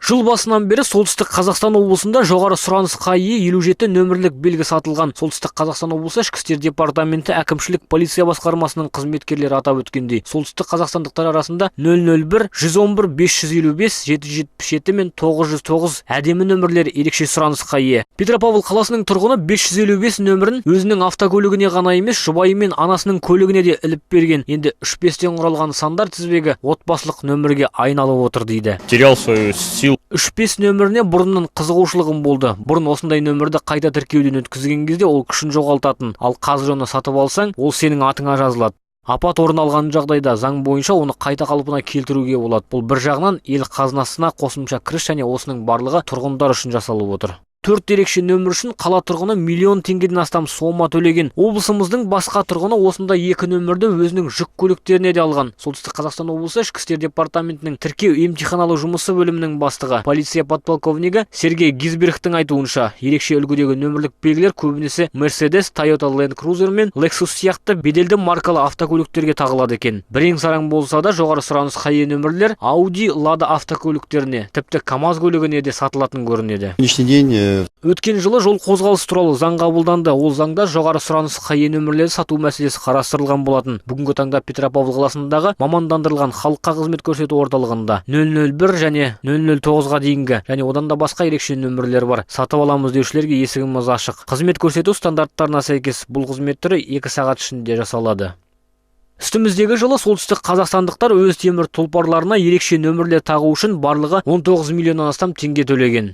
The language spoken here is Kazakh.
Жыл басынан бері Солтүстік Қазақстан облысында жоғары сұранысқа ие 57 нөмірлік белгі сатылған. Солтүстік Қазақстан облысы Ішкі істер департаменті әкімшілік полиция басқармасының қызметкерлері атап өткендей, солтүстік қазақстандықтар арасында 001, 111, 555, 777 мен 909 әдемі нөмірлері ерекше сұранысқа ие. Петропавл қаласының тұрғыны 555 нөмірін өзінің автокөлігіне ғана емес, жұбайы мен анасының көлігіне де іліп берген. Енді 3-5-тен құралған сандар тізбегі отбасылық нөмірге айналып отыр дейді. Терял свою силу. 3-5 нөміріне бұрыннан қызығушылығым болды. Бұрын осындай нөмірді қайта тіркеуден өткізген кезде ол күшін жоғалтатын. Ал қазір оны сатып алсаң, ол сенің атыңа жазылады. Апат орын алған жағдайда заң бойынша оны қайта қалпына келтіруге болады. Бұл бір жағынан ел қазынасына қосымша кіріс және осының барлығы тұрғындар үшін жасалып отыр. 4 ерекше нөмір үшін қала тұрғыны миллион теңгеден астам сома төлеген. Облысымыздың басқа тұрғыны осында 2 нөмірді өзінің жүк көліктеріне де алған. Солтүстік Қазақстан облысы Ішкі істер департаментінің тіркеу емтиханалы жұмысы бөлімінің бастығы, полиция подполковнигі Сергей Гизбергтің айтуынша, ерекше үлгідегі нөмірлік белгілер көбінесе Mercedes, Toyota Land Cruiser мен Lexus сияқты беделді маркалы автокөліктерге тағылады екен. Бірең-сараң болса да жоғары сұранысқа ие нөмірлер Audi, Lada автокөліктеріне, тіпті КамАЗ көлігіне де сатылатын көрінеді. Өткен жылы жол қозғалысы туралы заң қабылданды. Ол заңда жоғары сұранысқа ие нөмірлерді сату мәселесі қарастырылған болатын. Бүгінгі таңда Петропавл қаласындағы мамандандырылған халыққа қызмет көрсету орталығында 001 және 009-ға дейінгі және одан да басқа ерекше нөмірлер бар. Сатып аламыз деушілерге есігіміз ашық. Қызмет көрсету стандарттарына сәйкес бұл қызмет түрі 2 сағат ішінде жасалады. Үстіміздегі жылы солтүстік қазақстандықтар өз темір тұлпарларына ерекше нөмірлер тағу үшін барлығы 19 миллионнан астам теңге төлеген.